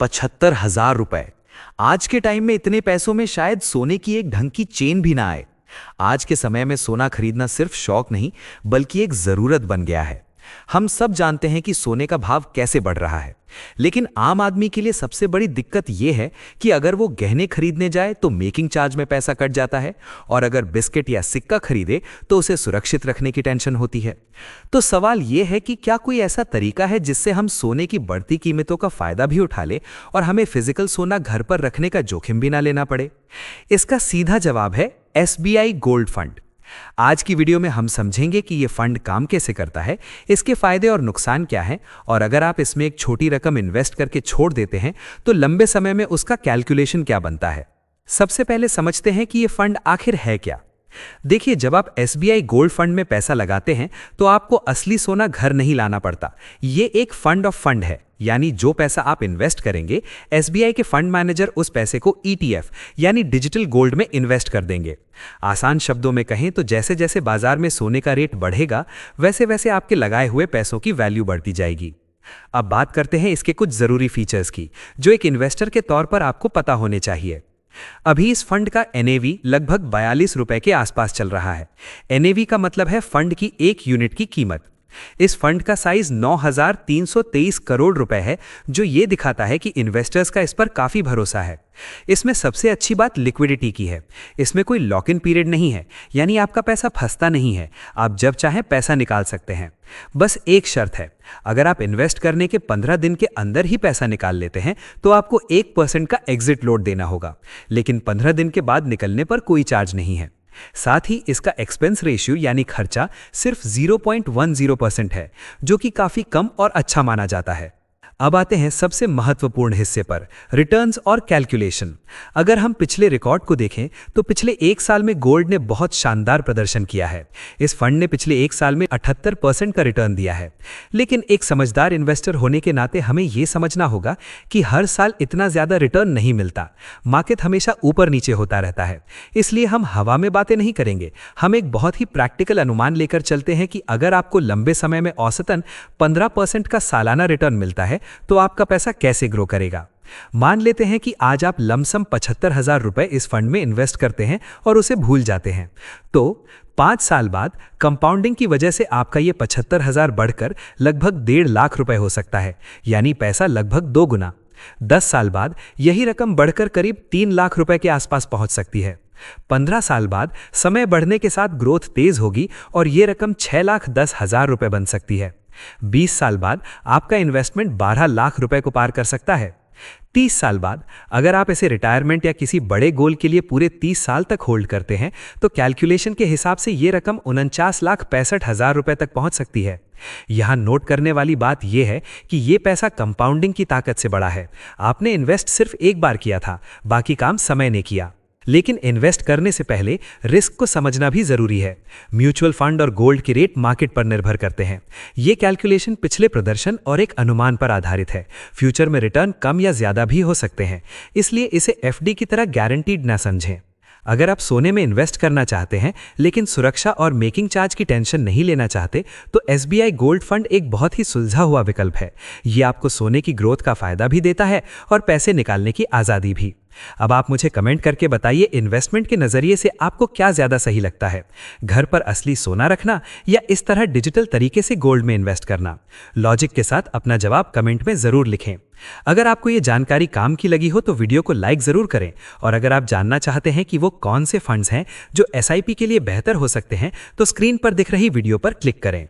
75,000 रुपए। आज के टाइम में इतने पैसों में शायद सोने की एक ढंग की चेन भी ना आए। आज के समय में सोना खरीदना सिर्फ शौक नहीं, बल्कि एक जरूरत बन गया है। हम सब जानते हैं कि सोने का भाव कैसे बढ़ रहा है, लेकिन आम आदमी के लिए सबसे बड़ी दिक्कत यह है कि अगर वो गहने खरीदने जाए तो मेकिंग चार्ज में पैसा कट जाता है, और अगर बिस्किट या सिक्का खरीदे तो उसे सुरक्षित रखने की टेंशन होती है। तो सवाल यह है कि क्या कोई ऐसा तरीका है जिससे हम सोने की बढ़ती कीमतों का फायदा भी उठा ले और हमें फिजिकल सोना घर पर रखने का जोखिम भी ना लेना पड़े? इसका सीधा जवाब है SBI गोल्ड फंड। आज की वीडियो में हम समझेंगे कि यह फंड काम कैसे करता है, इसके फायदे और नुकसान क्या हैं, और अगर आप इसमें एक छोटी रकम इन्वेस्ट करके छोड़ देते हैं तो लंबे समय में उसका कैलकुलेशन क्या बनता है। सबसे पहले समझते हैं कि यह फंड आखिर है क्या। देखिए, जब आप SBI गोल्ड फंड में पैसा लगाते हैं तो आपको असली सोना घर नहीं लाना पड़ता। ये एक फंड ऑफ फंड है, यानी जो पैसा आप इन्वेस्ट करेंगे, SBI के फंड मैनेजर उस पैसे को ETF यानी डिजिटल गोल्ड में इन्वेस्ट कर देंगे। आसान शब्दों में कहें तो जैसे जैसे बाजार में सोने का रेट बढ़ेगा, वैसे वैसे आपके लगाए हुए पैसों की वैल्यू बढ़ती जाएगी। अब बात करते हैं इसके कुछ जरूरी फीचर्स की, जो एक इन्वेस्टर के तौर पर आपको पता होने चाहिए। अभी इस फंड का NAV लगभग 42 रुपए के आसपास चल रहा है। NAV का मतलब है फंड की एक यूनिट की कीमत। इस फंड का साइज 9,323 करोड़ रुपए है, जो ये दिखाता है कि इन्वेस्टर्स का इस पर काफी भरोसा है। इसमें सबसे अच्छी बात लिक्विडिटी की है। इसमें कोई लॉक इन पीरियड नहीं है, यानी आपका पैसा फंसता नहीं है। आप जब चाहें पैसा निकाल सकते हैं। बस एक शर्त है, अगर आप इन्वेस्ट करने के 15 दिन के अंदर ही पैसा निकाल लेते हैं तो आपको 1% का एग्जिट लोड देना होगा, लेकिन 15 दिन के बाद निकलने पर कोई चार्ज नहीं है। साथ ही इसका एक्सपेंस रेशियो यानी खर्चा सिर्फ 0.10% है, जो कि काफी कम और अच्छा माना जाता है। अब आते हैं सबसे महत्वपूर्ण हिस्से पर, रिटर्न्स और कैलकुलेशन। अगर हम पिछले रिकॉर्ड को देखें तो पिछले एक साल में गोल्ड ने बहुत शानदार प्रदर्शन किया है। इस फंड ने पिछले एक साल में 78% का रिटर्न दिया है। लेकिन एक समझदार इन्वेस्टर होने के नाते हमें यह समझना होगा कि हर साल इतना ज्यादा रिटर्न नहीं मिलता। मार्केट हमेशा ऊपर नीचे होता रहता है। इसलिए हम हवा में बातें नहीं करेंगे, हम एक बहुत ही प्रैक्टिकल अनुमान लेकर चलते हैं कि अगर आपको लंबे समय में औसतन 15% का सालाना रिटर्न मिलता है तो आपका पैसा कैसे ग्रो करेगा। मान लेते हैं कि आज आप लमसम 75,000 रुपए इस फंड में इन्वेस्ट करते हैं और उसे भूल जाते हैं, तो 5 साल बाद कंपाउंडिंग की वजह से आपका ये 75,000 बढ़कर लगभग 1.5 लाख रुपए हो सकता है, यानी पैसा लगभग 2 गुना। 10 साल बाद यही रकम बढ़कर करीब 3 लाख रुपए के आसपास पहुंच सकती है। 15 साल बाद समय बढ़ने के साथ ग्रोथ तेज होगी और ये रकम 6,10,000 रुपए बन सकती है। 20 साल बाद आपका इन्वेस्टमेंट 12 लाख रुपए को पार कर सकता है। 30 साल बाद अगर आप इसे रिटायरमेंट या किसी बड़े गोल के लिए पूरे 30 साल तक होल्ड करते हैं तो कैलकुलेशन के हिसाब से यह रकम 49,65,000 रुपए तक पहुंच सकती है। यहां नोट करने वाली बात यह है कि यह पैसा कंपाउंडिंग की ताकत से बड़ा है। आपने इन्वेस्ट सिर्फ एक बार किया था, बाकी काम समय ने किया। लेकिन इन्वेस्ट करने से पहले रिस्क को समझना भी जरूरी है। म्यूचुअल फंड और गोल्ड के रेट मार्केट पर निर्भर करते हैं। ये कैलकुलेशन पिछले प्रदर्शन और एक अनुमान पर आधारित है। फ्यूचर में रिटर्न कम या ज्यादा भी हो सकते हैं, इसलिए इसे FD की तरह गारंटीड ना समझें। अगर आप सोने में इन्वेस्ट करना चाहते हैं लेकिन सुरक्षा और मेकिंग चार्ज की टेंशन नहीं लेना चाहते, तो SBI गोल्ड फंड एक बहुत ही सुलझा हुआ विकल्प है। ये आपको सोने की ग्रोथ का फायदा भी देता है और पैसे निकालने की आज़ादी भी। अब आप मुझे कमेंट करके बताइए, इन्वेस्टमेंट के नजरिए से आपको क्या ज्यादा सही लगता है, घर पर असली सोना रखना या इस तरह डिजिटल तरीके से गोल्ड में इन्वेस्ट करना? लॉजिक के साथ अपना जवाब कमेंट में जरूर लिखें। अगर आपको ये जानकारी काम की लगी हो तो वीडियो को लाइक जरूर करें, और अगर आप जानना चाहते हैं कि वो कौन से फंड्स हैं जो SIP के लिए बेहतर हो सकते हैं तो स्क्रीन पर दिख रही वीडियो पर क्लिक करें।